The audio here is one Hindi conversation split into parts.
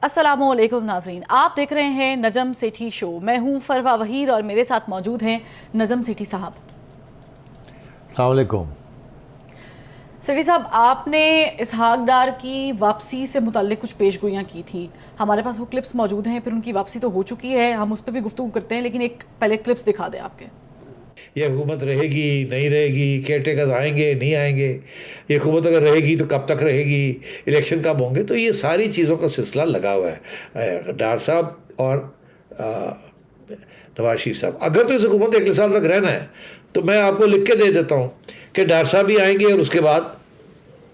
अस्सलामुअलैकुम नाजरीन, आप देख रहे हैं नजम सेठी शो। मैं हूं फरवा वहीद और मेरे साथ मौजूद हैं नजम सेठी साहब। अस्सलाम वालेकुम। सेठी साहब, आपने इसहाक डार की वापसी से मुताल्लिक कुछ पेशगोइयाँ की थी। हमारे पास वो क्लिप्स मौजूद हैं, फिर उनकी वापसी तो हो चुकी है, हम उस पर भी गुफ्तगू करते हैं, लेकिन एक पहले क्लिप्स दिखा दें आपके। ये हुकूमत रहेगी नहीं रहेगी, केयरटेकर्स आएंगे नहीं आएंगे, ये हुकूमत अगर रहेगी तो कब तक रहेगी, इलेक्शन कब होंगे, तो ये सारी चीज़ों का सिलसिला लगा हुआ है। डार साहब और नवाज शरीफ साहब, अगर तो इस हुकूमत 1 साल तक रहना है तो मैं आपको लिख के दे देता हूँ कि डार साहब भी आएंगे और उसके बाद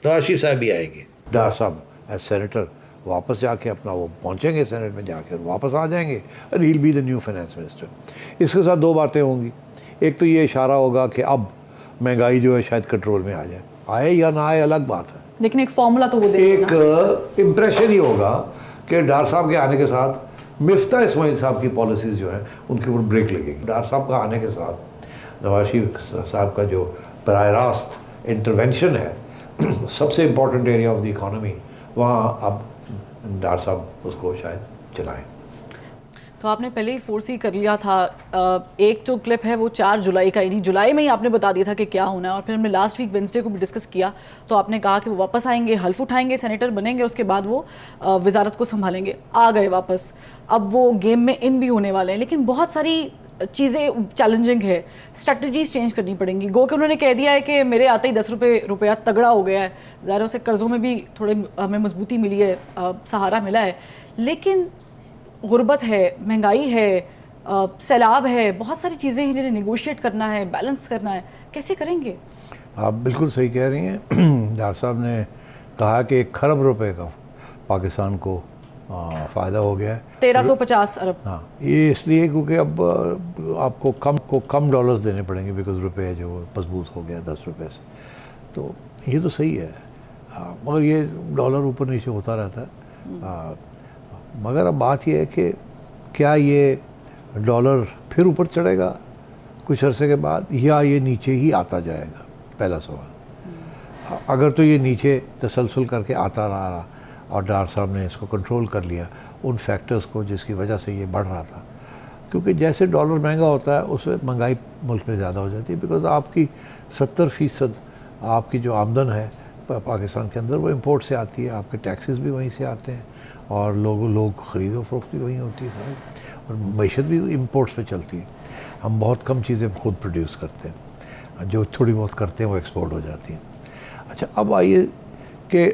नवाज शरीफ साहब भी आएंगे। डार साहब एज सेनेटर वापस जाके अपना वो पहुंचेंगे सेनेट में जाके और वापस आ जाएंगे और he will be the new finance minister. इसके साथ दो बातें होंगी। एक तो ये इशारा होगा कि अब महंगाई जो है शायद कंट्रोल में आ जाए, आए या ना आए अलग बात है, लेकिन एक फॉर्मूला तो वो देंगे ना। एक इम्प्रेशन ही होगा कि डार साहब के आने के साथ मिफ्ता इस्माइल साहब की पॉलिसीज़ जो हैं उनके ऊपर ब्रेक लगेगी। डार साहब का आने के साथ नवाज शरीफ साहब का जो बराह रास्त इंटरवेंशन है सबसे important area of the economy, वहाँ अब डार साहब उसको शायद चलाएं। तो आपने पहले ही फोर्स ही कर लिया था। एक तो क्लिप है वो 4 जुलाई का, यानी जुलाई में ही आपने बता दिया था कि क्या होना है, और फिर हमने लास्ट वीक वेंसडे को भी डिस्कस किया तो आपने कहा कि वो वापस आएंगे, हल्फ उठाएंगे, सेनेटर बनेंगे, उसके बाद वो वजारत को संभालेंगे। आ गए वापस, अब वो गेम में इन भी होने वाले हैं, लेकिन बहुत सारी चीज़ें चैलेंजिंग है, स्ट्रेटजीज चेंज करनी पड़ेंगी। गो कि उन्होंने कह दिया है कि मेरे आते ही 10 रुपया तगड़ा हो गया है, ज़ाहिर से कर्ज़ों में भी थोड़े हमें मजबूती मिली है, सहारा मिला है, लेकिन गुर्बत है, महंगाई है, सैलाब है, बहुत सारी चीज़ें हैं जिन्हें निगोशिएट करना है, बैलेंस करना है, कैसे करेंगे? आप बिल्कुल सही कह रही हैं। डार साहब ने कहा कि 1 खरब रुपए का पाकिस्तान को फ़ायदा हो गया है, 1350 अरब। हाँ, ये इसलिए क्योंकि अब आपको कम डॉलर्स देने पड़ेंगे बिकॉज रुपये जो मजबूत हो गया 10 रुपये से। तो ये तो सही है, मगर ये डॉलर ऊपर नीचे होता रहता है। मगर अब बात यह है कि क्या ये डॉलर फिर ऊपर चढ़ेगा कुछ अरसे के बाद, या ये नीचे ही आता जाएगा, पहला सवाल। अगर तो ये नीचे तसलसल करके आता रहा और डार साहब ने इसको कंट्रोल कर लिया उन फैक्टर्स को जिसकी वजह से ये बढ़ रहा था, क्योंकि जैसे डॉलर महंगा होता है उससे महंगाई मुल्क में ज़्यादा हो जाती है, बिकॉज आपकी 70% आपकी जो आमदन है पाकिस्तान के अंदर वो इंपोर्ट से आती है, आपके टैक्सेस भी वहीं से आते हैं और लोग ख़रीदो फरोख्त भी वहीं होती है सारी, और मईशत भी इंपोर्ट्स पे चलती है। हम बहुत कम चीज़ें खुद प्रोड्यूस करते हैं, जो थोड़ी बहुत करते हैं वो एक्सपोर्ट हो जाती हैं। अच्छा, अब आइए कि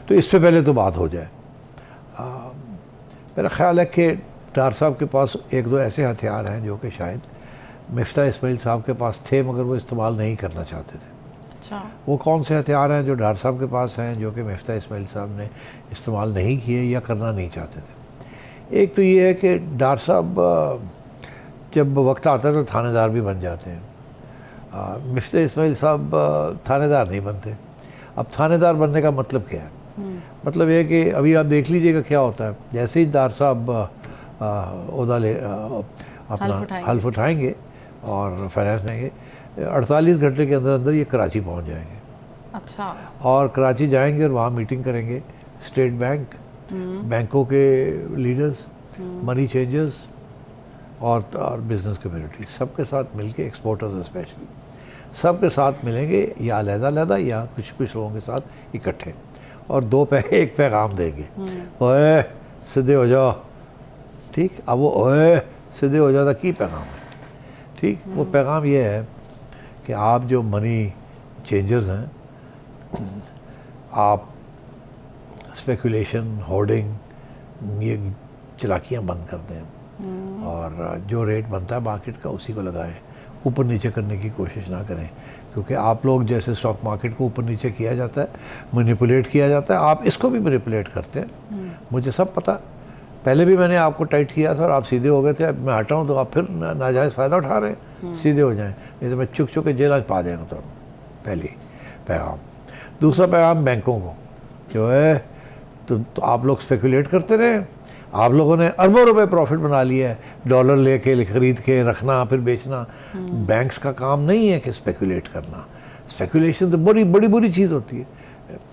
तो इससे पहले तो बात हो जाए। मेरा ख़्याल है कि डार साहब के पास 1-2 ऐसे हथियार हैं जो कि शायद मिफ्ता इस्माइल साहब के पास थे मगर वो इस्तेमाल नहीं करना चाहते थे। अच्छा, वो कौन से हथियार हैं जो डार साहब के पास हैं जो कि मिफ्ता इस्माइल साहब ने इस्तेमाल नहीं किए या करना नहीं चाहते थे? एक तो ये है कि डार साहब जब वक्त आता है तो थानेदार भी बन जाते हैं। मिफ्ता इस्माइल साहब थानेदार नहीं बनते। अब थानेदार बनने का मतलब क्या है? मतलब ये कि अभी आप देख लीजिएगा क्या होता है, जैसे ही डार साहब ओहदा ले अपना हल्फ उठाएंगे और फाइनेंस लेंगे, 48 घंटे के अंदर अंदर ये कराची पहुंच जाएंगे। अच्छा, और कराची जाएंगे और वहाँ मीटिंग करेंगे स्टेट बैंक, बैंकों के लीडर्स, मनी चेंजर्स और बिज़नेस कम्युनिटी, सबके साथ मिलके, एक्सपोर्टर्स स्पेशली, सबके साथ मिलेंगे या अलग-अलग या कुछ लोगों के साथ इकट्ठे, और एक पैगाम देंगे, ओए सीधे हो जाओ। ठीक, अब वो ओए सीधे हो जाता की पैगाम है? ठीक, वो पैगाम ये है कि आप जो मनी चेंजर्स हैं, आप स्पेकुलेशन, होर्डिंग, ये चलाकियाँ बंद कर दें और जो रेट बनता है मार्केट का उसी को लगाएं, ऊपर नीचे करने की कोशिश ना करें, क्योंकि आप लोग जैसे स्टॉक मार्केट को ऊपर नीचे किया जाता है, मैनिपुलेट किया जाता है, आप इसको भी मैनिपुलेट करते हैं। मुझे सब पता, पहले भी मैंने आपको टाइट किया था और आप सीधे हो गए थे, अब मैं हटा हूँ तो आप फिर नाजायज़ फ़ायदा उठा रहे हैं, सीधे हो जाएं, नहीं तो मैं चुक के जेल आज पा देगा। तो पहली पैगाम। दूसरा पैगाम बैंकों को, जो है तो आप लोग स्पेकुलेट करते रहे, आप लोगों ने अरबों रुपए प्रॉफिट बना लिया है, डॉलर लेके ख़रीद के रखना फिर बेचना। बैंक्स का काम नहीं है कि स्पेकुलेट करना, स्पेकुलेशन तो बड़ी बुरी चीज़ होती है।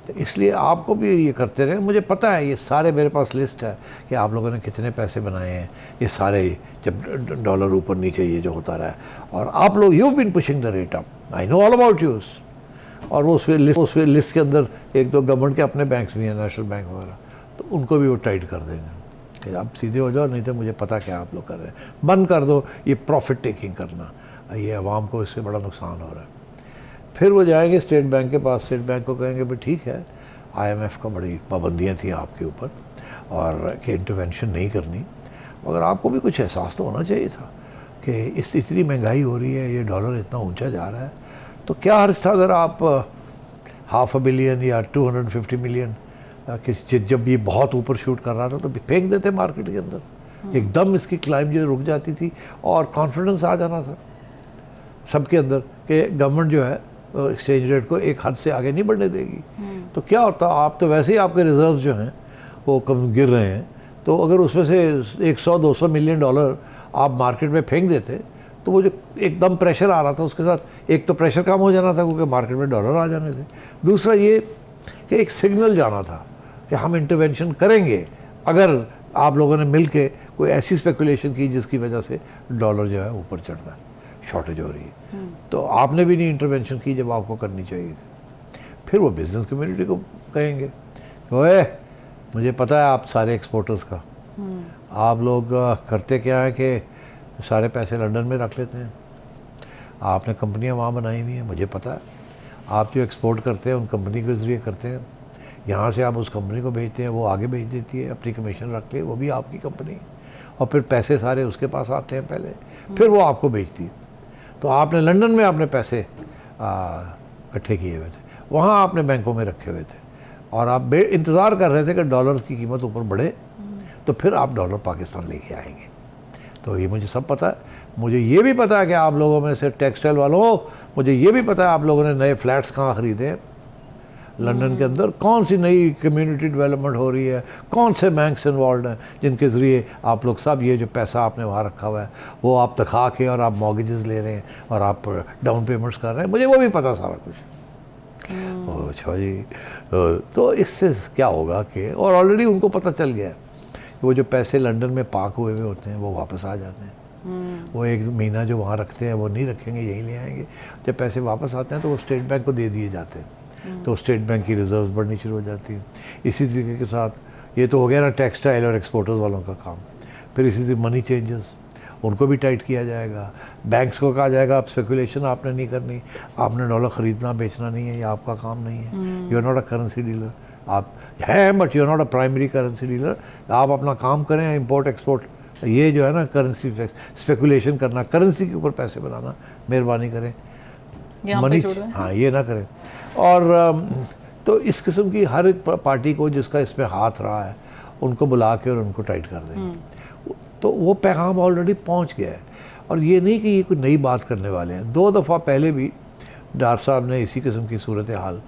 तो इसलिए आपको भी ये करते रहे। मुझे पता है, ये सारे मेरे पास लिस्ट है कि आप लोगों ने कितने पैसे बनाए हैं, ये सारे जब डॉलर ऊपर नीचे ये जो होता रहा है, और आप लोग you been pushing the rate up, I know all about use. और वो उस लिस्ट के अंदर एक दो गवर्नमेंट के अपने बैंक्स भी हैं, नेशनल बैंक वगैरह, तो उनको भी वो टाइट कर देंगे कि आप सीधे हो जाओ, नहीं तो मुझे पता क्या आप लोग कर रहे हैं, बंद कर दो ये प्रॉफिट टेकिंग करना, ये अवाम को इससे बड़ा नुकसान हो रहा है। फिर वो जाएंगे स्टेट बैंक के पास, स्टेट बैंक को कहेंगे भाई ठीक है, IMF का बड़ी पाबंदियाँ थी आपके ऊपर और कि इंटरवेंशन नहीं करनी, मगर आपको भी कुछ एहसास तो होना चाहिए था कि इतनी महंगाई हो रही है, ये डॉलर इतना ऊंचा जा रहा है, तो क्या अर्थ था अगर आप $500 बिलियन या 250 मिलियन किसी जब ये बहुत ऊपर शूट कर रहा था तो फेंक देते मार्केट के अंदर, एकदम इसकी क्लाइम जो रुक जाती थी और कॉन्फिडेंस आ जाना था सबके अंदर कि गवर्नमेंट जो है एक्सचेंज रेट को एक हद से आगे नहीं बढ़ने देगी। तो क्या होता, आप तो वैसे ही आपके रिजर्व्स जो हैं वो कम गिर रहे हैं, तो अगर उसमें से 100-200 मिलियन डॉलर आप मार्केट में फेंक देते तो वो जो एकदम प्रेशर आ रहा था उसके साथ एक तो प्रेशर कम हो जाना था क्योंकि मार्केट में डॉलर आ जाने थे, दूसरा ये कि एक सिग्नल जाना था कि हम इंटरवेंशन करेंगे अगर आप लोगों ने मिल के कोई ऐसी स्पेकुलेशन की जिसकी वजह से डॉलर जो है ऊपर चढ़ता है, शॉर्टेज हो रही है। तो आपने भी नहीं इंटरवेंशन की जब आपको करनी चाहिए थी। फिर वो बिज़नेस कम्युनिटी को कहेंगे, ओए मुझे पता है आप सारे एक्सपोर्टर्स का, आप लोग करते क्या है कि सारे पैसे लंदन में रख लेते हैं, आपने कंपनियां वहाँ बनाई हुई हैं, मुझे पता है आप जो एक्सपोर्ट करते हैं उन कंपनी के ज़रिए करते हैं, यहाँ से आप उस कंपनी को भेजते हैं, वो आगे भेज देती है, अपनी कमीशन रख के, वो भी आपकी कंपनी, और फिर पैसे सारे उसके पास आते हैं पहले, फिर वो आपको बेचती है। तो आपने लंदन में आपने पैसे इकट्ठे किए हुए थे, वहाँ आपने बैंकों में रखे हुए थे, और आप इंतज़ार कर रहे थे कि डॉलर की कीमत ऊपर बढ़े तो फिर आप डॉलर पाकिस्तान लेके आएंगे। तो ये मुझे सब पता है, मुझे ये भी पता है कि आप लोगों में से टेक्सटाइल वालों, मुझे ये भी पता है आप लोगों ने नए फ्लैट्स कहाँ ख़रीदे हैं लंदन के अंदर, कौन सी नई कम्युनिटी डेवलपमेंट हो रही है, कौन से बैंक्स इन्वॉल्व हैं जिनके ज़रिए आप लोग सब ये जो पैसा आपने वहाँ रखा हुआ है वो आप दिखा के और आप मॉर्गेजेस ले रहे हैं और आप डाउन पेमेंट्स कर रहे हैं, मुझे वो भी पता सारा कुछ। अच्छा जी, तो इससे क्या होगा कि, और ऑलरेडी उनको पता चल गया है कि वो जो पैसे लंदन में पार्क हुए हुए होते हैं वो वापस आ जाते हैं, वो एक महीना जो वहाँ रखते हैं वो नहीं रखेंगे, यहीं ले आएंगे, जब पैसे वापस आते हैं तो वो स्टेट बैंक को दे दिए जाते हैं, तो स्टेट बैंक की रिजर्व्स बढ़नी शुरू हो जाती है। इसी तरीके के साथ ये तो हो गया ना टेक्सटाइल और एक्सपोर्टर्स वालों का काम, फिर इसी से मनी चेंजेस उनको भी टाइट किया जाएगा, बैंक्स को कहा जाएगा आप स्पेकुलेशन आपने नहीं करनी, आपने डॉलर ख़रीदना बेचना नहीं है, ये आपका काम नहीं है, you are not a currency dealer, आप हैं but you are not a primary currency dealer, आप अपना काम करें इंपोर्ट एक्सपोर्ट, ये जो है ना करेंसी स्पेकुलेशन करना, करेंसी के ऊपर पैसे बनाना, मेहरबानी करें मनी, हाँ ये ना करें। और तो इस किस्म की हर एक पार्टी को जिसका इसमें हाथ रहा है उनको बुला के और उनको टाइट कर देंगे, तो वो पैगाम ऑलरेडी पहुंच गया है। और ये नहीं कि ये कोई नई बात करने वाले हैं, 2 दफ़ा पहले भी डार साहब ने इसी किस्म की सूरत हाल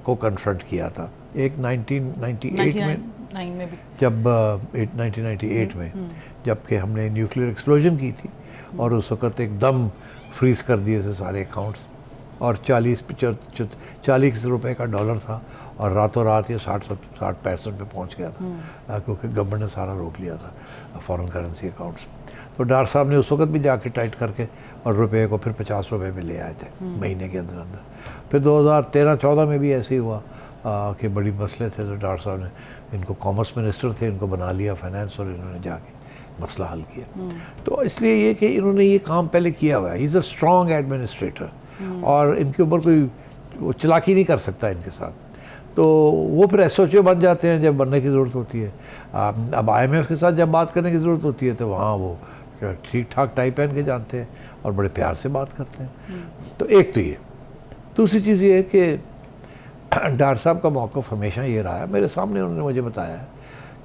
को कन्फ्रंट किया था, एक 1998 में भी, जब 1998 में जबकि हमने न्यूक्लियर एक्सप्लोजन की थी और उस वक़्त एकदम फ्रीज़ कर दिए थे सारे अकाउंट्स, और 40 रुपए का डॉलर था और रातों रात ये 60-65% पे पहुंच गया था क्योंकि गवर्नमेंट ने सारा रोक लिया था फॉरेन करेंसी अकाउंट्स। तो डार साहब ने उस वक्त भी जाके टाइट करके और रुपए को फिर 50 रुपए में ले आए थे महीने के अंदर अंदर। फिर 2013-14 में भी ऐसे ही हुआ कि बड़ी मसले थे, तो डार साहब ने, इनको कॉमर्स मिनिस्टर थे, इनको बना लिया फाइनेंस, और इन्होंने जाके मसला हल किया। तो इसलिए ये कि इन्होंने ये काम पहले किया हुआ है, he is a strong administrator, और इनके ऊपर कोई वो चालाकी नहीं कर सकता इनके साथ, तो वो फिर SOCO बन जाते हैं जब बनने की ज़रूरत होती है। अब IMF के साथ जब बात करने की ज़रूरत होती है तो वहाँ वो ठीक ठाक टाई पहन के जानते हैं और बड़े प्यार से बात करते हैं। तो एक तो ये, दूसरी चीज़ ये है कि डार साहब का मौक़िफ़ हमेशा ये रहा है, मेरे सामने उन्होंने मुझे बताया है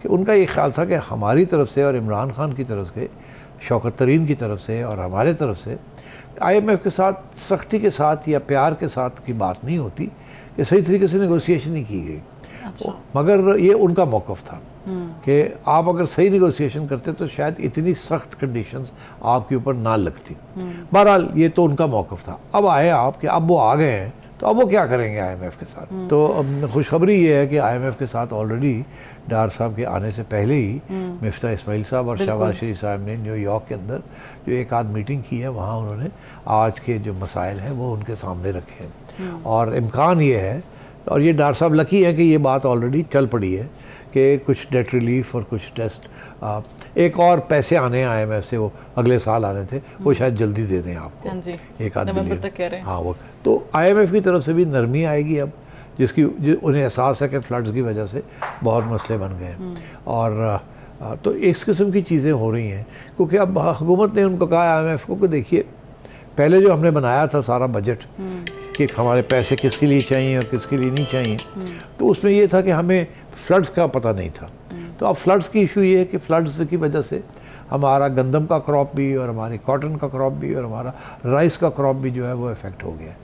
कि उनका ये ख्याल था कि हमारी तरफ से और इमरान खान की तरफ से, शौकत तरीन की तरफ से और हमारे तरफ से IMF के साथ सख्ती के साथ या प्यार के साथ की बात नहीं होती, कि सही तरीके से नेगोशिएशन नहीं की गई। अच्छा। मगर ये उनका मौक़िफ़ था कि आप अगर सही नेगोशिएशन करते तो शायद इतनी सख्त कंडीशंस आपके ऊपर ना लगती। बहरहाल ये तो उनका मौक़िफ़ था। अब आए आप कि अब वो आ गए हैं तो अब वो क्या करेंगे IMF के साथ। तो खुशखबरी ये है कि IMF के साथ ऑलरेडी डार साहब के आने से पहले ही मिफ्ता इस्माइल साहब और शहबाज शरीफ साहब ने न्यूयॉर्क के अंदर जो एक आध मीटिंग की है, वहाँ उन्होंने आज के जो मसाइल हैं वो उनके सामने रखे हैं। और इम्कान ये है, और ये डार साहब लकी है कि ये बात ऑलरेडी चल पड़ी है कि कुछ डेट रिलीफ और कुछ टेस्ट एक और पैसे आने हैं IMF से, वो अगले साल आने थे, वो शायद जल्दी दे दें आपको। हाँ जी, एक आध नवंबर तक कह रहे हैं। हाँ, वो तो IMF की तरफ से भी नरमी आएगी अब, जिसकी उन्हें एहसास है कि फ्लड्स की वजह से बहुत मसले बन गए हैं। और तो इस किस्म की चीज़ें हो रही हैं, क्योंकि अब हुकूमत ने उनको कहा IMF को कि देखिए पहले जो हमने बनाया था सारा बजट कि हमारे पैसे किसके लिए चाहिए और किसके लिए नहीं चाहिए, तो उसमें ये था कि हमें फ्लड्स का पता नहीं था। तो अब फ्लड्स की इशू ये है कि फ्लड्स की वजह से हमारा गंदम का क्रॉप भी और हमारी कॉटन का क्रॉप भी और हमारा राइस का क्रॉप भी जो है वो इफ़ेक्ट हो गया है।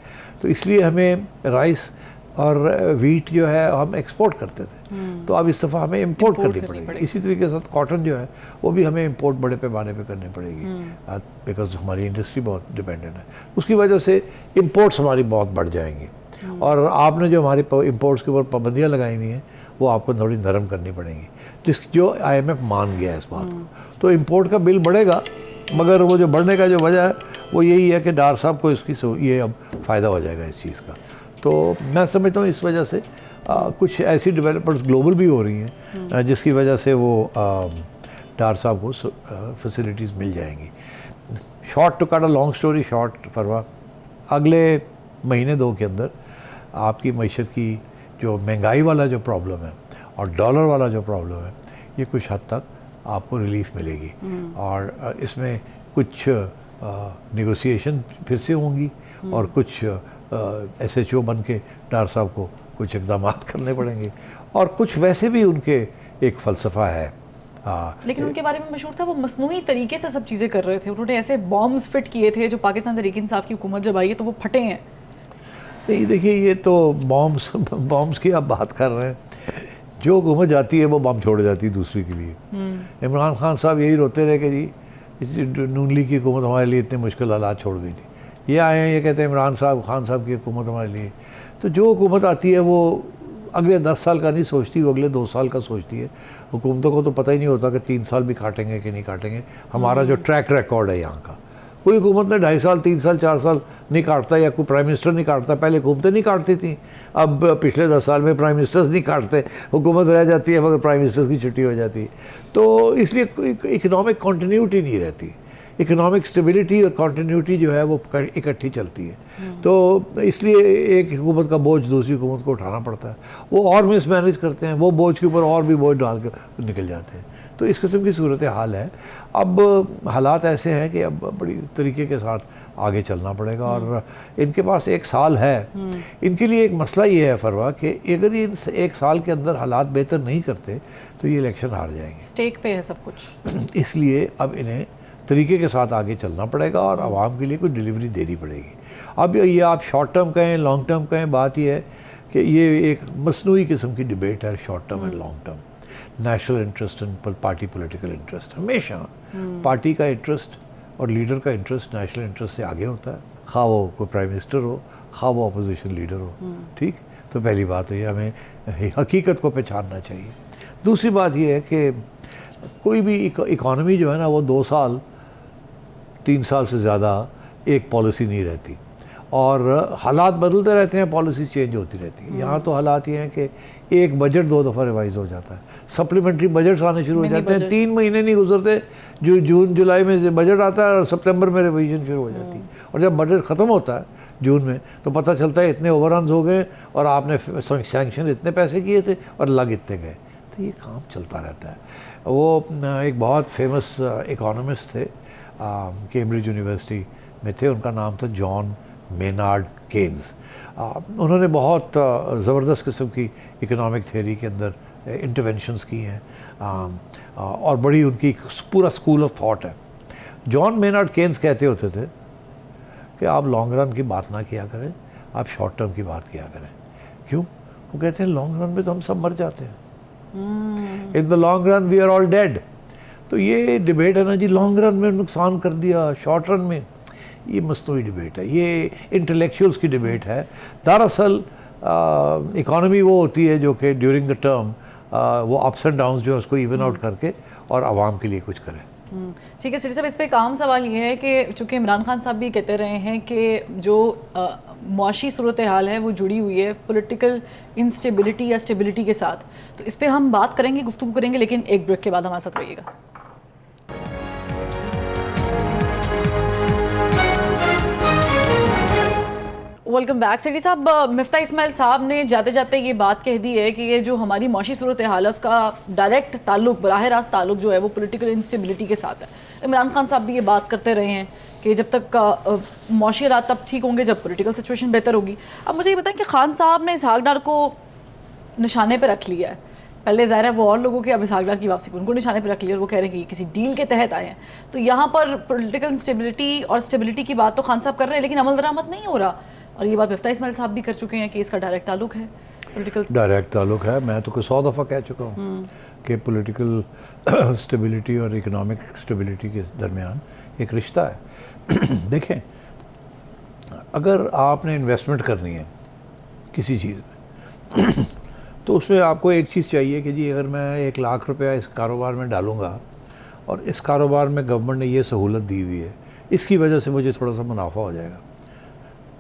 तो इसलिए हमें राइस और वीट जो है हम एक्सपोर्ट करते थे, तो अब इस दफ़ा हमें इंपोर्ट करनी पड़ेगी। इसी तरीके के साथ कॉटन जो है वो भी हमें इंपोर्ट बड़े पैमाने पे करनी पड़ेगी, बिकॉज हमारी इंडस्ट्री बहुत डिपेंडेंट है। उसकी वजह से इंपोर्ट्स हमारी बहुत बढ़ जाएंगी, और आपने जो हमारी इंपोर्ट्स के ऊपर पाबंदियाँ लगाई हुई हैं वो आपको थोड़ी नरम करनी पड़ेंगी, जो IMF मान गया है इस बात को। तो इंपोर्ट का बिल बढ़ेगा, मगर वो जो बढ़ने का जो वजह है वो यही है कि डार साहब को इसकी ये अब फ़ायदा हो जाएगा इस चीज़ का। तो मैं समझता हूँ इस वजह से कुछ ऐसी डेवलपमेंट्स ग्लोबल भी हो रही हैं जिसकी वजह से वो डार साहब को फैसिलिटीज़ मिल जाएंगी। Short to cut a long story short, Farwa अगले महीने दो के अंदर आपकी मईशत की जो महंगाई वाला जो प्रॉब्लम है और डॉलर वाला जो प्रॉब्लम है, ये कुछ हद तक आपको रिलीफ मिलेगी। और इसमें कुछ नेगोशिएशन फिर से होंगी और कुछ SHO बन के डार साहब को कुछ इक़दाम करने पड़ेंगे, और कुछ वैसे भी उनके एक फ़लसफ़ा है। लेकिन उनके बारे में मशहूर था वो मसनूई तरीके से सब चीज़ें कर रहे थे। उन्होंने ऐसे बॉम्ब्स फिट किए थे जो पाकिस्तान तहरीक-ए-इंसाफ की हुकूमत जब आई है तो वो फटे हैं। नहीं देखिए, ये तो बॉम्ब्स की आप बात कर रहे हैं, जो हुकूमत जाती है वो बम छोड़ जाती है दूसरी के लिए। इमरान खान साहब यही रोते रहे कि जी नून लीग की हुकूमत हमारे लिए इतने मुश्किल हालात छोड़ गई थी। ये आए हैं, ये कहते हैं इमरान साहब खान साहब की हुकूमत हमारे लिए। तो जो हुकूमत आती है वो अगले 10 साल का नहीं सोचती, वो अगले 2 साल का सोचती है। हुकूमतों को तो पता ही नहीं होता कि 3 साल भी काटेंगे कि नहीं काटेंगे। हमारा जो ट्रैक रिकॉर्ड है यहाँ का, कोई हुकूमत ने 2.5 साल 3 साल 4 साल नहीं काटता, या कोई प्राइम मिनिस्टर नहीं काटता। पहले हुकूमतें नहीं काटती थी, अब पिछले 10 साल में प्राइम मिनिस्टर्स नहीं काटते, हुकूमत रह जाती है मगर प्राइम मिनिस्टर्स की छुट्टी हो जाती है। तो इसलिए इकनॉमिक कॉन्टीन्यूटी नहीं रहती, इकोनॉमिक स्टेबिलिटी और कॉन्टीन्यूटी जो है वो इकट्ठी चलती है। तो इसलिए एक हुकूमत का बोझ दूसरी हुकूमत को उठाना पड़ता है, वो और मिसमैनेज करते हैं, वो बोझ के ऊपर और भी बोझ डाल के निकल जाते हैं। तो इस किस्म की सूरत हाल है। अब हालात ऐसे हैं कि अब बड़ी तरीके के साथ आगे चलना पड़ेगा, और इनके पास 1 साल है। इनके लिए एक मसला ये है फरवा कि अगर ये 1 साल के अंदर हालात बेहतर नहीं करते तो ये इलेक्शन हार जाएंगे। स्टेक पे है सब कुछ। इसलिए अब इन्हें तरीके के साथ आगे चलना पड़ेगा और आवाम के लिए कोई डिलीवरी देनी पड़ेगी। अब ये आप शॉर्ट टर्म कहें लॉन्ग टर्म कहें, बात ये है कि ये एक मसनूई किस्म की डिबेट है, short term and long term. National interest and party political interest, हमेशा पार्टी का इंटरेस्ट और लीडर का इंटरेस्ट नेशनल इंटरेस्ट से आगे होता है, खा वो कोई प्राइम मिनिस्टर हो, खा वो अपोजिशन लीडर हो। ठीक, तो पहली बात तो ये हमें हकीकत को पहचानना चाहिए। दूसरी बात ये है कि कोई भी इकॉनमी जो है ना वो 2 साल 3 साल से ज़्यादा एक पॉलिसी नहीं रहती, और हालात बदलते रहते हैं, पॉलिसी चेंज होती रहती है। यहाँ तो हालात ये हैं कि एक बजट 2 दफ़ा रिवाइज हो जाता है, सप्लीमेंट्री बजट्स आने शुरू हो जाते हैं, 3 महीने नहीं गुजरते, जो जून जुलाई में बजट आता है और सितंबर में रिवीजन शुरू हो जाती है। और जब बजट ख़त्म होता है जून में तो पता चलता है इतने ओवररन्स हो गए और आपने सैंक्शन इतने पैसे किए थे और लग इतने गए। तो ये काम चलता रहता है। वो एक बहुत फेमस इकोनॉमिस्ट थे, कैम्ब्रिज यूनिवर्सिटी में थे, उनका नाम था जॉन मेनार्ड केन्स। उन्होंने बहुत ज़बरदस्त किस्म की इकोनॉमिक थ्योरी के अंदर इंटरवेंशंस की हैं, और बड़ी उनकी पूरा स्कूल ऑफ थॉट है। जॉन मेनार्ड केन्स कहते होते थे कि आप लॉन्ग रन की बात ना किया करें, आप शॉर्ट टर्म की बात किया करें। क्यों? वो कहते हैं लॉन्ग रन में तो हम सब मर जाते हैं, in the long run we are all dead. तो ये डिबेट है ना जी, लॉन्ग रन में नुकसान कर दिया, शॉर्ट रन में, ये मसनूई डिबेट है, ये इंटेलेक्चुअल्स की डिबेट है। दरअसल इकॉनमी वो होती है जो कि ड्यूरिंग द टर्म वो अप्स एंड डाउन्स जो है उसको इवन आउट करके और आवाम के लिए कुछ करे। ठीक है सिटी साहब, इस पे एक आम सवाल ये है कि चूँकि इमरान खान साहब भी कहते रहे हैं कि जो मुआशी सूरत हाल है वो जुड़ी हुई है पॉलिटिकल इंस्टेबिलिटी या स्टेबिलिटी के साथ, तो इस पे हम बात करेंगे, गुफ्तगू करेंगे, लेकिन एक ब्रेक के बाद हमारे साथ रहिएगा। Welcome back. सिटी साहब, मिफ्ता इस्माइल साहब ने जाते जाते ये बात कह दी है कि ये जो हमारी मौशी सूरत हाल है उसका डायरेक्ट ताल्लुक, बराह रास्त ताल्लुक जो है वो पॉलिटिकल इंस्टेबिलिटी के साथ है। इमरान खान साहब भी ये बात करते रहे हैं कि जब तक मौशी हालात तब ठीक होंगे जब पॉलिटिकल सिचुएशन बेहतर होगी। अब मुझे ये बताएं कि खान साहब ने इसहाक डार को निशाने पर रख लिया है, पहले ज़ाहिर है वो और लोगों के, अब इसहाक डार की वापसी को उनको निशाने पर रख लिया और वो कह रहे हैं कि किसी डील के तहत आए हैं। तो यहाँ पर पॉलिटिकल इंस्टेबिलिटी और स्टेबिलिटी की बात तो खान साहब कर रहे हैं, लेकिन अमल दरामद नहीं हो रहा, और ये बात मिफ्ता इस्माइल साहब भी कर चुके हैं कि इसका डायरेक्ट ताल्लुक है पॉलिटिकल, डायरेक्ट ताल्लुक है। मैं तो कोई 100 दफ़ा कह चुका हूँ कि पॉलिटिकल स्टेबिलिटी और इकोनॉमिक स्टेबिलिटी के दरमियान एक रिश्ता है। देखें, अगर आपने इन्वेस्टमेंट करनी है किसी चीज़ में तो उसमें आपको एक चीज़ चाहिए कि जी अगर मैं 1 लाख रुपया इस कारोबार में डालूँगा और इस कारोबार में गवर्नमेंट ने ये सहूलत दी हुई है, इसकी वजह से मुझे थोड़ा सा मुनाफा हो जाएगा।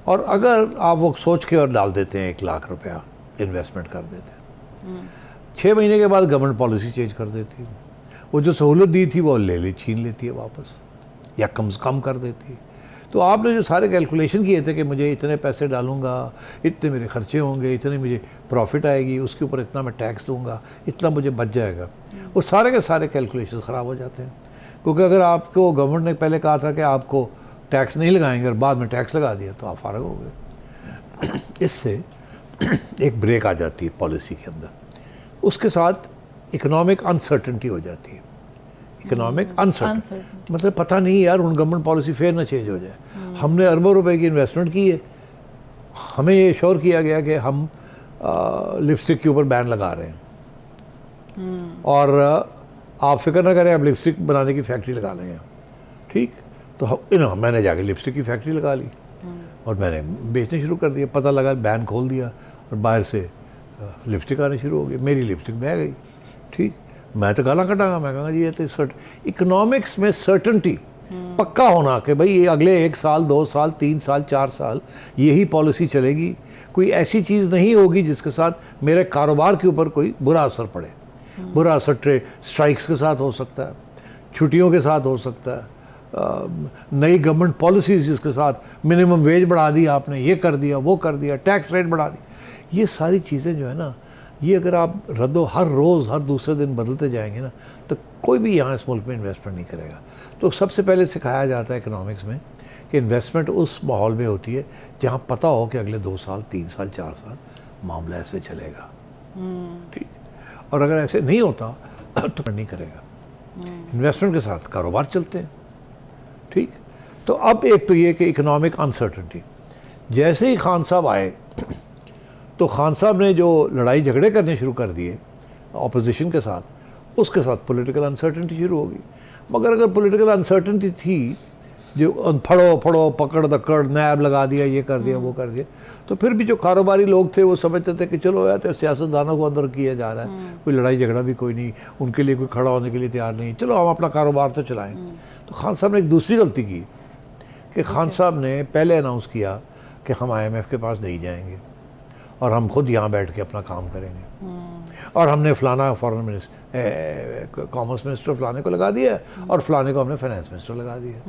और अगर आप वो सोच के और डाल देते हैं 1 लाख रुपया इन्वेस्टमेंट कर देते हैं, 6 महीने के बाद गवर्नमेंट पॉलिसी चेंज कर देती है, वो जो सहूलत दी थी वो छीन लेती है वापस या कम कर देती है। तो आपने जो सारे कैलकुलेशन किए थे कि मुझे इतने पैसे डालूंगा, इतने मेरे खर्चे होंगे, इतने मुझे प्रॉफिट आएगी, उसके ऊपर इतना मैं टैक्स दूंगा, इतना मुझे बच जाएगा, वो सारे के सारे कैलकुलेशन ख़राब हो जाते हैं। क्योंकि अगर आपको गवर्नमेंट ने पहले कहा था कि आपको टैक्स नहीं लगाएंगे और बाद में टैक्स लगा दिया तो आप फारग हो गए। इससे एक ब्रेक आ जाती है पॉलिसी के अंदर, उसके साथ इकोनॉमिक अनसर्टेनिटी हो जाती है। इकोनॉमिक अनसर्टेनिटी मतलब पता नहीं यार, उन गवर्नमेंट पॉलिसी फिर ना चेंज हो जाए। हमने अरबों रुपए की इन्वेस्टमेंट की है, हमें ये श्योर किया गया कि हम लिपस्टिक के ऊपर बैन लगा रहे हैं और आप फिक्र ना करें, आप लिपस्टिक बनाने की फैक्ट्री लगा लेंगे, ठीक। तो मैंने जाके लिपस्टिक की फैक्ट्री लगा ली और मैंने बेचने शुरू कर दिया। पता लगा बैन खोल दिया और बाहर से लिपस्टिक आनी शुरू हो गई, मेरी लिपस्टिक बह गई, ठीक। मैं तो गाला कटांगा, मैं कहूँगा जी ये तो इकोनॉमिक्स में सर्टेनिटी, पक्का होना कि भाई ये अगले 1 साल 2 साल 3 साल 4 साल यही पॉलिसी चलेगी, कोई ऐसी चीज़ नहीं होगी जिसके साथ मेरे कारोबार के ऊपर कोई बुरा असर पड़े। बुरा असर स्ट्राइक्स के साथ हो सकता है, छुट्टियों के साथ हो सकता है, नई गवर्नमेंट पॉलिसीज़ जिसके साथ मिनिमम वेज बढ़ा दी आपने, ये कर दिया वो कर दिया, टैक्स रेट बढ़ा दी, ये सारी चीज़ें जो है ना, ये अगर आप हर रोज़ हर दूसरे दिन बदलते जाएंगे ना तो कोई भी यहाँ इस मुल्क में इन्वेस्टमेंट नहीं करेगा। तो सबसे पहले सिखाया जाता है इकोनॉमिक्स में कि इन्वेस्टमेंट उस माहौल में होती है जहाँ पता हो कि अगले 2 साल 3 साल 4 साल मामला ऐसे चलेगा, ठीक। और अगर ऐसे नहीं होता तो नहीं करेगा। इन्वेस्टमेंट के साथ कारोबार चलते हैं, ठीक। तो अब एक तो ये कि इकोनॉमिक अनसर्टेनिटी, जैसे ही खान साहब आए तो खान साहब ने जो लड़ाई झगड़े करने शुरू कर दिए ऑपोजिशन के साथ, उसके साथ पॉलिटिकल अनसर्टेनिटी शुरू हो गई। मगर अगर पॉलिटिकल अनसर्टेनिटी थी, जो फड़ो पकड़ दकड़ नैब लगा दिया, ये कर दिया वो कर दिया, तो फिर भी जो कारोबारी लोग थे वो समझते थे कि चलो यार तो सियासतदानों को अंदर किया जा रहा है, कोई लड़ाई झगड़ा भी कोई नहीं, उनके लिए कोई खड़ा होने के लिए तैयार नहीं, चलो हम अपना कारोबार तो चलाएँ। तो खान साहब ने एक दूसरी गलती की कि खान साहब ने पहले अनाउंस किया कि हम IMF के पास नहीं जाएंगे और हम खुद यहाँ बैठ के अपना काम करेंगे, और हमने फ़लाना फॉरेन मिनिस्टर कॉमर्स मिनिस्टर फ़लाने को लगा दिया और फ़लाने को हमने फाइनेंस मिनिस्टर लगा दिया।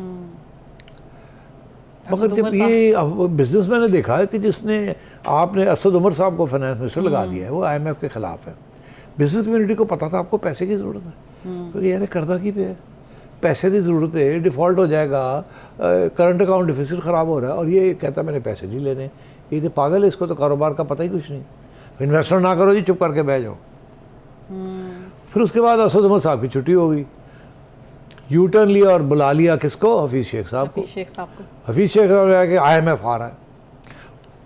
मगर जब ये बिजनेसमैन ने देखा है कि जिसने आपने असद उमर साहब को फाइनेंस मिनिस्टर लगा दिया है वो IMF के ख़िलाफ़ है, बिज़नेस कम्युनिटी को पता था आपको पैसे की ज़रूरत है, तो यार करदा की पे है, पैसे की ज़रूरत है, डिफ़ॉल्ट हो जाएगा, करंट अकाउंट डिफिसिट ख़राब हो रहा है, और ये कहता मैंने पैसे नहीं लेने, ये तो पागल है, इसको तो कारोबार का पता ही कुछ नहीं, इन्वेस्टमेंट ना करो जी, चुप करके बह जाओ। फिर उसके बाद असद उमर साहब की छुट्टी हो गई, यू टर्न लिया और बुला लिया किसको, हफीज़ शेख साहब को। हफीज़ शेख साहब ने कि IMF आ रहा है,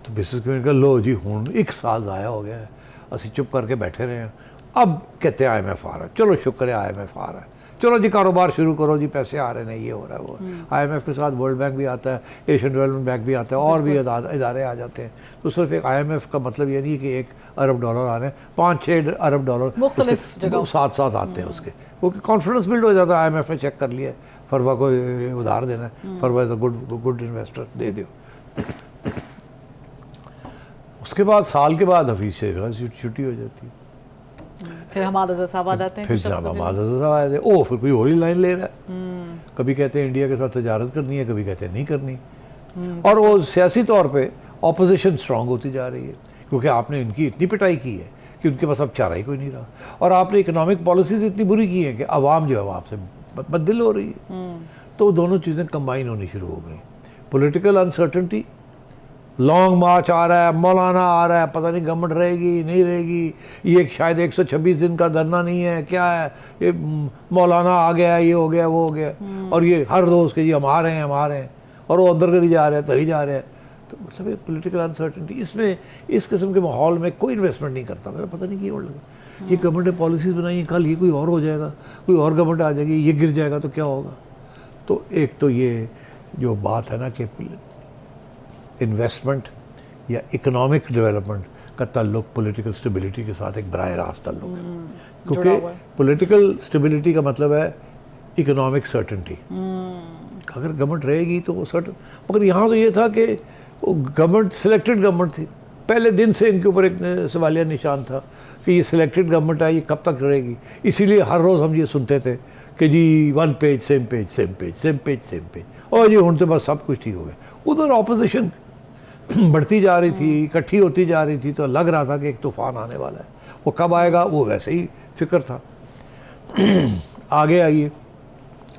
तो बिजनेस कम्युनिटी का लो जी हूँ 1 साल ज़ाया हो गया है, असी चुप करके बैठे रहे हैं, अब कहते हैं IMF आ रहा है, चलो शुक्र है IMF आ रहा है, चलो जी कारोबार शुरू करो जी, पैसे आ रहे हैं, ये हो रहा है वो। IMF के साथ वर्ल्ड बैंक भी आता है, एशियन डेवलपमेंट बैंक भी आता है, और भी इदारे आ जाते हैं। तो सिर्फ एक IMF का मतलब ये नहीं कि $1 अरब आ रहे हैं, 5-6 अरब डॉलर मुख्तलिफ जगहों साथ साथ आते हैं उसके, क्योंकि कॉन्फिडेंस बिल्ड हो जाता है। IMF ने चेक कर लिया है फरवा को उधार देना है, फरवा इज़ अ गुड इन्वेस्टर, दे दो। उसके बाद साल के बाद हफीज से छुट्टी हो जाती है, फिर हमाद अज़हर साहब आ जाते हैं, फिर जामा मादर साहब आए थे, ओ फिर कोई और ही लाइन ले रहा है। कभी कहते हैं इंडिया के साथ तजारत करनी है, कभी कहते हैं नहीं करनी। और वो सियासी तौर पे ऑपोजिशन स्ट्रांग होती जा रही है, क्योंकि आपने इनकी इतनी पिटाई की है कि उनके पास अब चारा ही कोई नहीं रहा, और आपने इकोनॉमिक पॉलिसीज इतनी बुरी की हैं कि आवाम जो है आपसे बददिल हो रही है। तो दोनों चीज़ें कंबाइन होनी शुरू हो गई। पॉलिटिकल अनसर्टनटी, लॉन्ग मार्च आ रहा है, मौलाना आ रहा है, पता नहीं गवर्नमेंट रहेगी नहीं रहेगी, ये शायद 126 दिन का धरना नहीं है, क्या है ये, मौलाना आ गया, ये हो गया वो हो गया, और ये हर रोज़ के जी हम आ रहे हैं और वो अंदर करी जा रहे हैं, तरी जा रहे हैं। तो मतलब ये पॉलिटिकल अनसर्टनटी, इसमें इस किस्म के माहौल में कोई इन्वेस्टमेंट नहीं करता। मेरा पता नहीं क्यों लगा, ये गवर्नमेंट ने पॉलिसीज़ बनाई, कल ये कोई और हो जाएगा, कोई और गवर्नमेंट आ जाएगी, ये गिर जाएगा तो क्या होगा। तो एक तो ये जो बात है ना कि इन्वेस्टमेंट या इकोनॉमिक डेवलपमेंट का ताल्लुक पॉलिटिकल स्टेबिलिटी के साथ एक बराह रास्त ताल्लुक है, क्योंकि पॉलिटिकल स्टेबिलिटी का मतलब है इकोनॉमिक सर्टेनिटी। अगर गवर्नमेंट रहेगी तो वो सर्टन, मगर यहाँ तो ये था कि वो गवर्नमेंट सिलेक्टेड गवर्नमेंट थी, पहले दिन से इनके ऊपर एक सवालिया निशान था कि ये सिलेक्टेड गवर्नमेंट है, ये कब तक रहेगी। इसीलिए हर रोज़ हम ये सुनते थे कि जी 1 page same page same page same page same page, और जी हूँ तो बस सब कुछ ठीक हो गया। उधर ऑपोजिशन बढ़ती जा रही थी, इकट्ठी होती जा रही थी, तो लग रहा था कि एक तूफ़ान आने वाला है। वो कब आएगा वो वैसे ही फिक्र था। आगे आइए,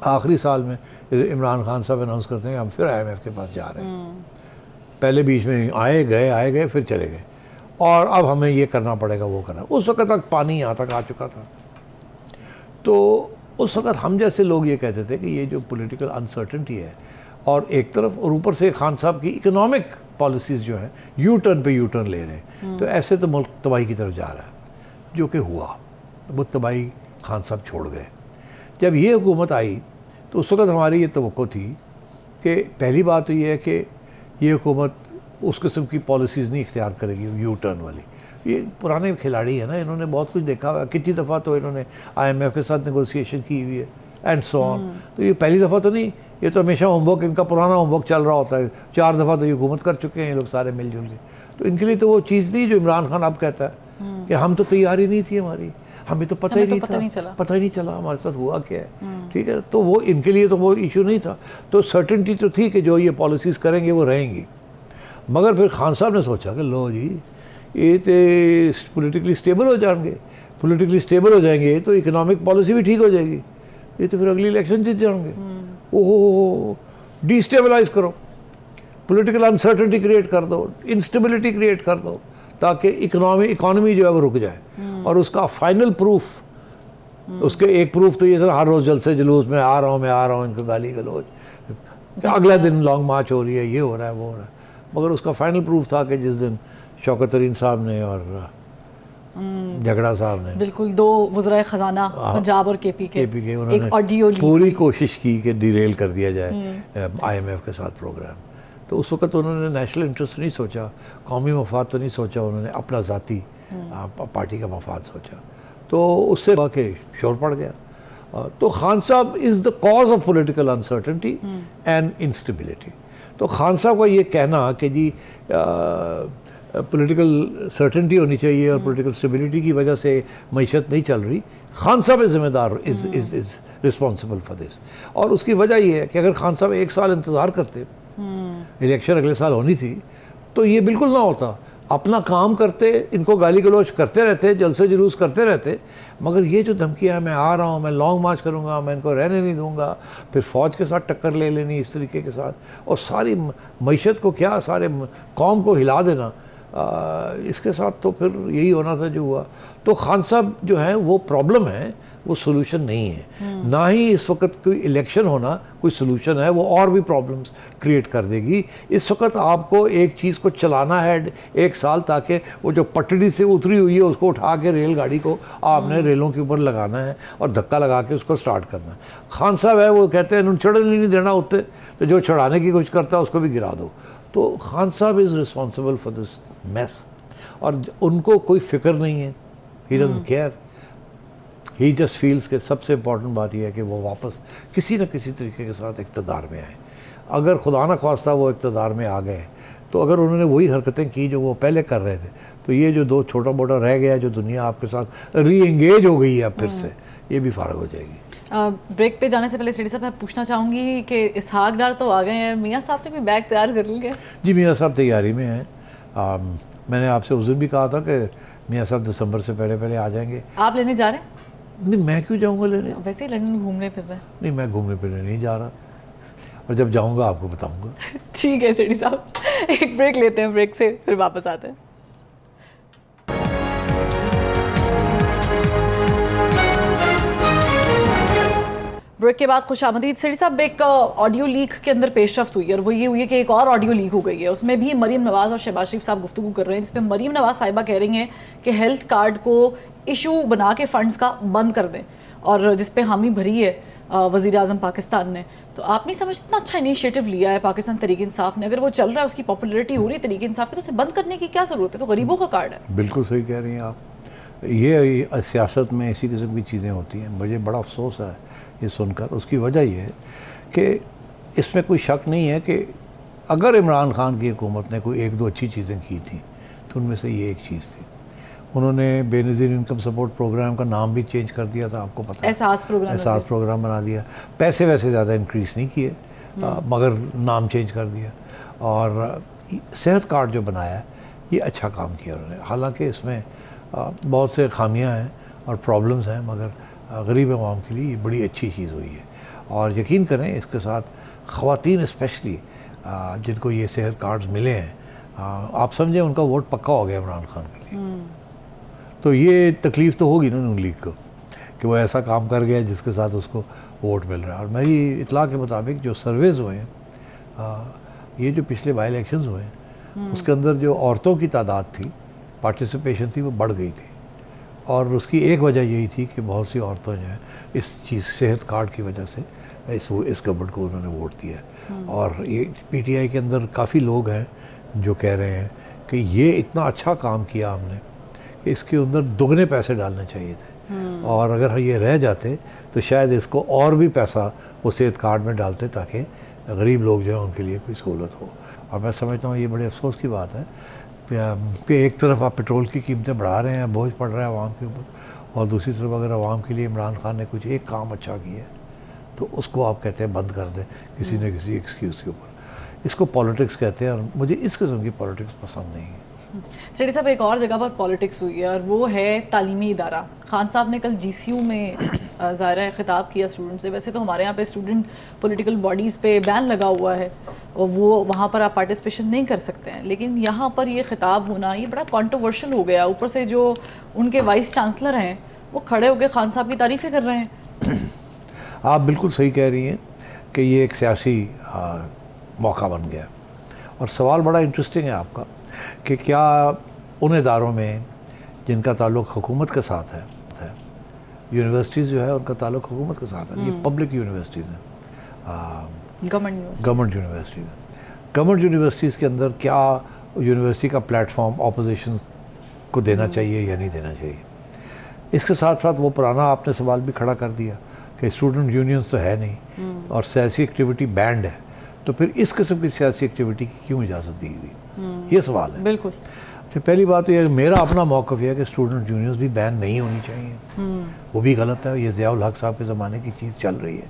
आखिरी साल में इमरान खान साहब अनाउंस करते हैं हम फिर IMF के पास जा रहे हैं। पहले बीच में आए गए फिर चले गए, और अब हमें ये करना पड़ेगा वो करना। उस वक्त तक पानी यहाँ तक आ चुका था। तो उस वक्त हम जैसे लोग ये कहते थे कि ये जो पॉलिटिकल अनसर्टेनिटी है, और एक तरफ और ऊपर से खान साहब की इकोनॉमिक पॉलिसीज़ जो हैं यू टर्न ले रहे हैं, तो ऐसे तो मुल्क तबाही की तरफ जा रहा है, जो कि हुआ। वो तबाही खान साहब छोड़ गए। जब ये हुकूमत आई तो उस वक्त हमारी ये तवक्को थी कि पहली बात तो ये है कि ये हुकूमत उस किस्म की पॉलिसीज़ नहीं इख्तियार करेगी यू टर्न वाली। ये पुराने खिलाड़ी है ना, इन्होंने बहुत कुछ देखा हुआ, कितनी दफ़ा तो इन्होंने IMF के साथ नेगोशिएशन की हुई है एंड सो ऑन। तो ये पहली दफ़ा तो नहीं, ये तो हमेशा होमवर्क, इनका पुराना होमवर्क चल रहा होता है। 4 दफ़ा तो ये हुकूमत कर चुके हैं ये लोग सारे मिलजुल के। तो इनके लिए तो वो चीज़ थी जो इमरान खान अब कहता है कि हम तो तैयारी नहीं थी हमारी, हमें तो पता ही नहीं था, पता ही नहीं चला हमारे साथ हुआ क्या है। ठीक है, तो वो इनके लिए तो वो इशू नहीं था। तो सर्टेनिटी तो थी कि जो ये पॉलिसीज़ करेंगे वो रहेंगी। मगर फिर खान साहब ने सोचा कि लो जी ये तो पॉलिटिकली स्टेबल हो जाएंगे, पॉलिटिकली स्टेबल हो जाएंगे तो इकोनॉमिक पॉलिसी भी ठीक हो जाएगी, ये तो फिर अगली इलेक्शन जीत जाएंगे। ओहो, डिस्टेबलाइज करो, पॉलिटिकल अनसर्टेनिटी क्रिएट कर दो, इंस्टेबिलिटी क्रिएट कर दो, ताकि इकोनॉमी जो है वो रुक जाए। और उसका फाइनल प्रूफ, उसके एक प्रूफ तो ये था, हर रोज़ जलसे जुलूस में आ रहा हूँ इनको गाली गलौज, अगला दिन लॉन्ग मार्च हो रही है, ये हो रहा है वो हो रहा है। मगर उसका फाइनल प्रूफ था कि जिस दिन शौकत तरीन साहब ने और झगड़ा साहब ने, बिल्कुल, 2 वज़राए ख़जाना पंजाब और KP के उन्होंने पूरी कोशिश की कि डिरेल कर दिया जाए IMF के साथ प्रोग्राम। तो उस वक्त उन्होंने नेशनल इंटरेस्ट नहीं सोचा, कौमी मफाद तो नहीं सोचा, उन्होंने अपना ज़ाती पार्टी का मफाद सोचा। तो उससे वाकई शोर पड़ गया। तो Khan sahab is the cause of political uncertainty and instability. तो खान साहब का ये कहना कि जी पॉलिटिकल सर्टेनिटी होनी चाहिए और पॉलिटिकल स्टेबिलिटी की वजह से मईशत नहीं चल रही, खान साहब है ज़िम्मेदार, इज़ रिस्पॉन्सिबल फॉर दिस। और उसकी वजह ये है कि अगर खान साहब 1 साल इंतज़ार करते, इलेक्शन अगले साल होनी थी, तो ये बिल्कुल ना होता। अपना काम करते, इनको गाली गलौज करते रहते, जलसे जुलूस करते रहते, मगर ये जो धमकियाँ है, मैं आ रहा हूँ, मैं लॉन्ग मार्च करूँगा, मैं इनको रहने नहीं दूँगा, फिर फ़ौज के साथ टक्कर ले लेनी इस तरीके के साथ, और सारी मईशत को क्या, सारे कौम को हिला देना, इसके साथ तो फिर यही होना था जो हुआ। तो खान साहब जो है वो प्रॉब्लम है, वो सोल्यूशन नहीं है। ना ही इस वक्त कोई इलेक्शन होना कोई सोल्यूशन है, वो और भी प्रॉब्लम्स क्रिएट कर देगी। इस वक्त आपको एक चीज़ को चलाना है 1 साल, ताकि वो जो पटड़ी से उतरी हुई है उसको उठा के रेलगाड़ी को आपने रेलों के ऊपर लगाना है और धक्का लगा के उसको स्टार्ट करना है। खान साहब है वो कहते हैं चढ़ने नहीं देना होते, तो जो चढ़ाने की कोशिश करता है उसको भी गिरा दो। तो Khan sahab is responsible for this mess, और उनको कोई फिक्र नहीं है, he doesn't care, he just feels के सबसे इम्पॉर्टेंट बात यह है कि वो वापस किसी न किसी तरीके के साथ इक़्तिदार में आए। अगर खुदा न ख्वास्ता वो इक़्तिदार में आ गए, तो अगर उन्होंने वही हरकतें की जो वो पहले कर रहे थे, तो ये जो दो छोटा मोटा रह गया, जो दुनिया आपके साथ री एंगेज हो गई है अब फिर से, ये भी फारग हो जाएगी। ब्रेक पे जाने से पहले स्टेडी साहब मैं पूछना चाहूँगी कि इसहाक डार तो आ गए हैं, मियाँ साहब ने भी बैग तैयार कर लिया? जी, मियाँ साहब तैयारी में हैं। मैंने आपसे उस दिन भी कहा था कि मियाँ साहब दिसंबर से पहले पहले आ जाएंगे। आप लेने जा रहे हैं? नहीं, मैं क्यों जाऊँगा लेने? वैसे ही लंदन घूमने फिर रहे हैं। नहीं, मैं घूमने फिरने नहीं जा रहा, और जब जाऊँगा आपको बताऊँगा। ठीक है स्टेडी साहब, एक ब्रेक लेते हैं, ब्रेक से फिर वापस आते हैं। ब्रेक के बाद खुशामदीद। सेठी साहब, एक ऑडियो लीक के अंदर पेशरफ्त हुई है, और वो ये हुई है कि एक और ऑडियो लीक हो गई है। उसमें भी मरीम नवाज़ और शहबाज शरीफ साहब गुफ्तगू कर रहे हैं, जिसमें मरीम नवाज़ साहिबा कह रही हैं कि हेल्थ कार्ड को इशू बना के फ़ंड्स का बंद कर दें, और जिस पे हामी भरी है वज़ीर आज़म पाकिस्तान ने। तो आप नहीं समझ, इतना अच्छा इनिशिएटिव लिया है पाकिस्तान तहरीक इंसाफ ने, अगर वो चल रहा है, उसकी पॉपुलैरिटी हो रही है तहरीक इंसाफ की, तो उसे बंद करने की क्या ज़रूरत है? तो गरीबों का कार्ड है। बिल्कुल सही कह रही हैं आप। ये सियासत में इसी किस्म की चीज़ें होती हैं। मुझे बड़ा अफसोस है ये सुनकर। उसकी वजह ये है कि इसमें कोई शक नहीं है कि अगर इमरान खान की हुकूमत ने कोई 1-2 अच्छी चीज़ें की थी, तो उनमें से ये एक चीज़ थी, उन्होंने बेनज़ीर इनकम सपोर्ट प्रोग्राम का नाम भी चेंज कर दिया था, आपको पता है, एहसास प्रोग्राम बना दिया। पैसे वैसे ज़्यादा इंक्रीज़ नहीं किए, मगर नाम चेंज कर दिया। और सेहत कार्ड जो बनाया है, ये अच्छा काम किया उन्होंने। हालांकि इसमें बहुत से खामियां हैं और प्रॉब्लम्स हैं, मगर गरीब आवाम के लिए ये बड़ी अच्छी चीज़ हुई है। और यकीन करें, इसके साथ ख़वातीन स्पेशली जिनको ये सेहत कार्ड्स मिले हैं, आप समझें उनका वोट पक्का हो गया इमरान खान के लिए। तो ये तकलीफ़ तो होगी ना नून लीग को कि वो ऐसा काम कर गया जिसके साथ उसको वोट मिल रहा है। और मेरी इतला के मुताबिक जो सर्वेज़ हुए हैं, ये जो पिछले बाई इलेक्शंस हुए हैं, उसके अंदर जो औरतों की तादाद थी, पार्टिसिपेशन थी, वो बढ़ गई थी। और उसकी एक वजह यही थी कि बहुत सी औरतों जो हैं इस चीज़ सेहत कार्ड की वजह से इस गवर्नमेंट को उन्होंने वोट दिया। और ये पीटीआई के अंदर काफ़ी लोग हैं जो कह रहे हैं कि ये इतना अच्छा काम किया हमने कि इसके अंदर दुगने पैसे डालने चाहिए थे, और अगर ये रह जाते तो शायद इसको और भी पैसा वो सेहत कार्ड में डालते, ताकि गरीब लोग जो हैं उनके लिए कोई सहूलत हो। और मैं समझता हूँ ये बड़े अफसोस की बात है कि एक तरफ आप पेट्रोल की कीमतें बढ़ा रहे हैं, बोझ पड़ रहा है आवाम के ऊपर, और दूसरी तरफ अगर आवाम के लिए इमरान खान ने कुछ एक काम अच्छा किया है, तो उसको आप कहते हैं बंद कर दें किसी न किसी एक्सक्यूज़ के ऊपर। इसको पॉलिटिक्स कहते हैं, और मुझे इस किस्म की पॉलिटिक्स पसंद नहीं है। सेठी साहब, एक और जगह पर पॉलिटिक्स हुई है, और वो है तालीमी इदारा। खान साहब ने कल GCU में ज़ाहिर खिताब किया स्टूडेंट से। वैसे तो हमारे यहाँ पे स्टूडेंट पॉलिटिकल बॉडीज़ पे बैन लगा हुआ है, और वो वहाँ पर आप पार्टिसिपेशन नहीं कर सकते हैं, लेकिन यहाँ पर ये खिताब होना ये बड़ा कॉन्ट्रोवर्शियल हो गया। ऊपर से जो उनके वाइस चांसलर हैं, वो खड़े होकर खान साहब की तारीफ़ें कर रहे हैं। आप बिल्कुल सही कह रही हैं कि ये एक सियासी मौका बन गया। और सवाल बड़ा इंटरेस्टिंग है आपका कि क्या उन इदारों में जिनका ताल्लुक़ हुकूमत के साथ है, यूनिवर्सिटीज़ जो है उनका ताल्लुक़ हुकूमत के साथ है, ये पब्लिक यूनिवर्सिटीज़ हैं, गवर्नमेंट यूनिवर्सिटीज़ हैं। गवर्नमेंट यूनिवर्सिटीज़ के अंदर क्या यूनिवर्सिटी का प्लेटफॉर्म अपोजिशन को देना चाहिए या नहीं देना चाहिए? इसके साथ साथ वो पुराना आपने सवाल भी खड़ा कर दिया कि स्टूडेंट यूनियंस तो है नहीं, और सियासी एक्टिविटी बैंड है, तो फिर इस किस्म की सियासी एक्टिविटी की क्यों इजाज़त दी गई? ये सवाल है। बिल्कुल। तो पहली बात तो ये, मेरा अपना मौक़िफ़ यह है कि स्टूडेंट यूनियंस भी बैन नहीं होनी चाहिए, वो भी गलत है। ये ज़ियाउल हक साहब के ज़माने की चीज़ चल रही है।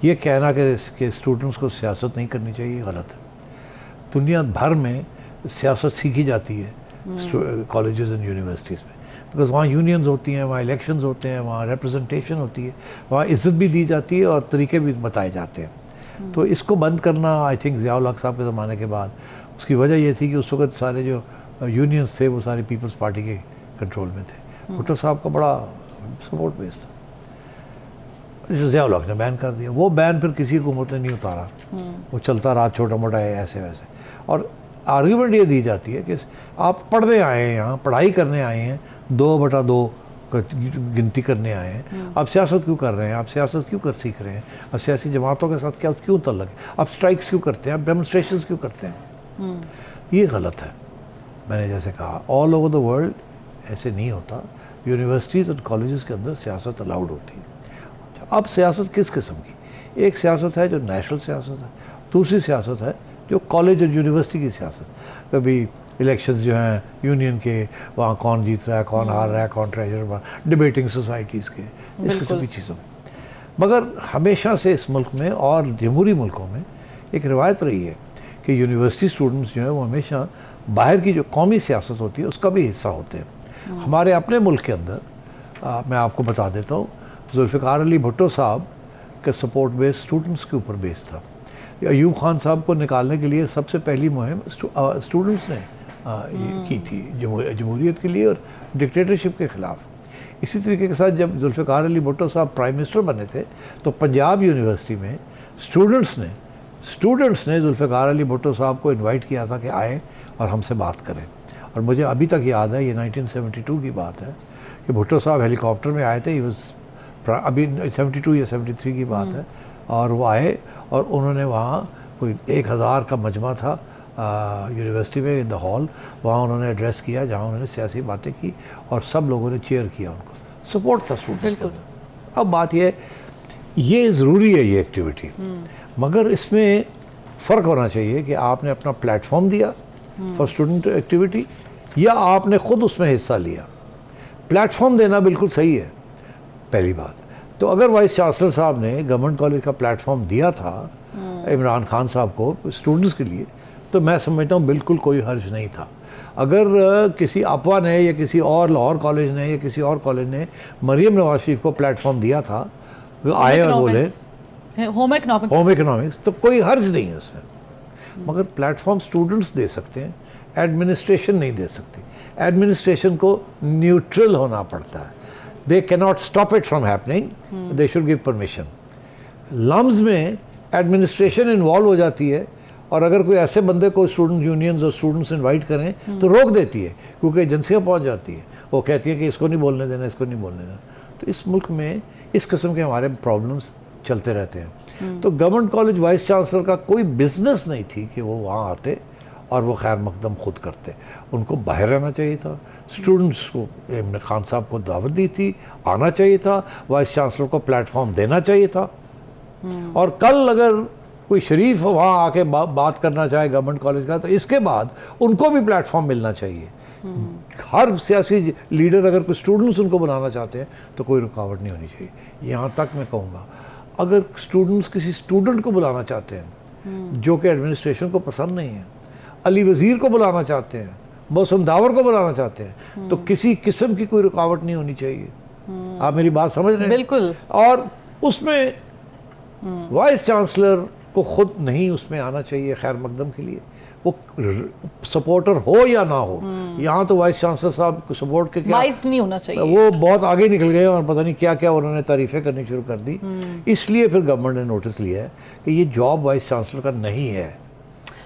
ये कहना कि स्टूडेंट्स को सियासत नहीं करनी चाहिए, गलत है। दुनिया भर में सियासत सीखी जाती है कॉलेजेस एंड यूनिवर्सिटीज़ में, बिकॉज़ वहाँ यूनियंस होती हैं, वहाँ इलेक्शंस होते हैं, वहाँ रिप्रेजेंटेशन होती है, वहाँ इज़्ज़त भी दी जाती है और तरीके भी बताए जाते हैं। तो इसको बंद करना, आई थिंक ज़ियाउल हक साहब के ज़माने के बाद, उसकी वजह ये थी कि उस वक्त सारे जो यूनियंस थे वो सारे पीपल्स पार्टी के कंट्रोल में थे। भुट्टो साहब का बड़ा सपोर्ट बेस था, ज़ियाउल हक ने बैन कर दिया। वो बैन फिर किसी हुकूमत ने नहीं उतारा, वो चलता रहा छोटा मोटा ऐसे वैसे। और आर्ग्यूमेंट ये दी जाती है कि आप पढ़ने आए हैं, यहाँ पढ़ाई करने आए हैं, 2/2 गिनती करने आए हैं, आप सियासत क्यों कर रहे हैं, आप सियासत क्यों कर सीख रहे हैं, आप सियासी जमातों के साथ क्या क्यों तल्लक है, आप स्ट्राइक्स क्यों करते हैं, आप डेमोन्स्ट्रेशंस क्यों करते हैं। ये गलत है। मैंने जैसे कहा ऑल ओवर द वर्ल्ड ऐसे नहीं होता। यूनिवर्सिटीज़ और कॉलेजेस के अंदर सियासत अलाउड होती है। अब सियासत किस किस्म की, एक सियासत है जो नेशनल सियासत है, दूसरी सियासत है जो कॉलेज और यूनिवर्सिटी की सियासत। कभी इलेक्शंस जो हैं यूनियन के, वहाँ कौन जीत रहा है, कौन हार रहा है, कौन ट्रेजर, डिबेटिंग सोसाइटीज़ के, इस किस्म की चीज़ों। मगर हमेशा से इस मुल्क में और जमहूरी मुल्कों में एक रिवायत रही है कि यूनिवर्सिटी स्टूडेंट्स जो हैं वो हमेशा बाहर की जो कौमी सियासत होती है उसका भी हिस्सा होते हैं। हमारे अपने मुल्क के अंदर मैं आपको बता देता हूँ, जुल्फ़िकार अली भुट्टो साहब का सपोर्ट बेस स्टूडेंट्स के ऊपर बेस था। अयूब खान साहब को निकालने के लिए सबसे पहली मुहिम स्टूडेंट्स ने की थी जमहूरियत के लिए और डिक्टेटरशिप के ख़िलाफ़। इसी तरीके के साथ जब जुल्फ़िकार अली भुट्टो साहब प्राइम मिनिस्टर बने थे तो पंजाब यूनिवर्सिटी में स्टूडेंट्स ने जुल्फ़िकार अली भुट्टो साहब को इनवाइट किया था कि आए और हमसे बात करें। और मुझे अभी तक याद है, ये 1972 की बात है कि भुट्टो साहब हेलीकॉप्टर में आए थे। ही वाज अभी 72 या 73 की बात है। और वो आए और उन्होंने वहाँ कोई 1000 का मजमा था यूनिवर्सिटी में इन द हॉल, वहाँ उन्होंने एड्रेस किया जहाँ उन्होंने सियासी बातें की और सब लोगों ने चेयर किया, उनको सपोर्ट था स्टूडेंट्स के अंदर। अब बात ये ज़रूरी है ये एक्टिविटी, मगर इसमें फ़र्क होना चाहिए कि आपने अपना प्लेटफॉर्म दिया फॉर स्टूडेंट एक्टिविटी या आपने ख़ुद उसमें हिस्सा लिया। प्लेटफॉर्म देना बिल्कुल सही है पहली बात। तो अगर वाइस चांसलर साहब ने गवर्नमेंट कॉलेज का प्लेटफॉर्म दिया था इमरान खान साहब को स्टूडेंट्स के लिए, तो मैं समझता हूँ बिल्कुल कोई हर्ज नहीं था। अगर किसी आपवा ने या किसी और लाहौर कॉलेज ने या किसी और कॉलेज ने मरीम नवाज शरीफ को प्लेटफॉर्म दिया था, आए और बोले होम इकोनॉमिक्स, तो कोई हर्ज नहीं है उसमें। मगर प्लेटफॉर्म स्टूडेंट्स दे सकते हैं, एडमिनिस्ट्रेशन नहीं दे सकती। एडमिनिस्ट्रेशन को न्यूट्रल होना पड़ता है। They cannot stop it from happening, they should give permission. LUMS में एडमिनिस्ट्रेशन इन्वॉल्व हो जाती है और अगर कोई ऐसे बंदे को स्टूडेंट यूनियंस और स्टूडेंट्स इनवाइट करें तो रोक देती है, क्योंकि एजेंसियाँ पहुँच जाती है, वो कहती है कि इसको नहीं बोलने देना, इसको नहीं बोलने देना। तो इस मुल्क में इस किस्म के हमारे प्रॉब्लम्स चलते रहते हैं। तो गवर्नमेंट कॉलेज वाइस चांसलर का कोई बिजनेस नहीं थी कि वो वहाँ आते और वो खैर मकदम खुद करते। उनको बाहर रहना चाहिए था। स्टूडेंट्स को इमरान खान साहब को दावत दी थी, आना चाहिए था, वाइस चांसलर को प्लेटफॉर्म देना चाहिए था। और कल अगर कोई शरीफ वहाँ आके बात करना चाहे गवर्नमेंट कॉलेज का, तो इसके बाद उनको भी प्लेटफॉर्म मिलना चाहिए। हर सियासी लीडर अगर कोई स्टूडेंट्स उनको बनाना चाहते हैं तो कोई रुकावट नहीं होनी चाहिए। यहाँ तक मैं कहूँगा, अगर स्टूडेंट्स किसी स्टूडेंट को बुलाना चाहते हैं जो कि एडमिनिस्ट्रेशन को पसंद नहीं है, अली वज़ीर को बुलाना चाहते हैं, मौसम दावर को बुलाना चाहते हैं, तो किसी किस्म की कोई रुकावट नहीं होनी चाहिए। आप मेरी बात समझ रहे हैं? बिल्कुल। और उसमें वाइस चांसलर को खुद नहीं उसमें आना चाहिए खैर मकदम के लिए, वो सपोर्टर हो या ना हो। यहाँ तो वाइस चांसलर साहब को सपोर्ट के वाइस नहीं होना चाहिए, वो बहुत आगे निकल गए और पता नहीं क्या क्या उन्होंने तारीफ़ें करनी शुरू कर दी। इसलिए फिर गवर्नमेंट ने नोटिस लिया है कि ये जॉब वाइस चांसलर का नहीं है।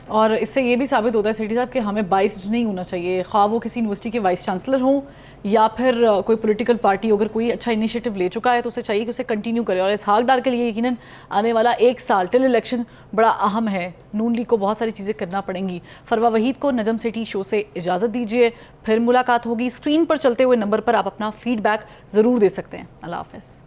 और इससे ये भी साबित होता है सिटी साहब कि हमें बाइस्ड नहीं होना चाहिए, ख्वाह वो किसी यूनिवर्सिटी के वाइस चांसलर हों या फिर कोई पॉलिटिकल पार्टी अगर कोई अच्छा इनिशिएटिव ले चुका है तो उसे चाहिए कि उसे कंटिन्यू करे। और इसहाक डार के लिए यकीनन आने वाला 1 साल टिल इलेक्शन बड़ा अहम है। नून लीग को बहुत सारी चीज़ें करना पड़ेंगी। फरवा वहीद को नजम सिटी शो से इजाज़त दीजिए, फिर मुलाकात होगी। स्क्रीन पर चलते हुए नंबर पर आप अपना फीडबैक ज़रूर दे सकते हैं। अल्लाह हाफ़िज़।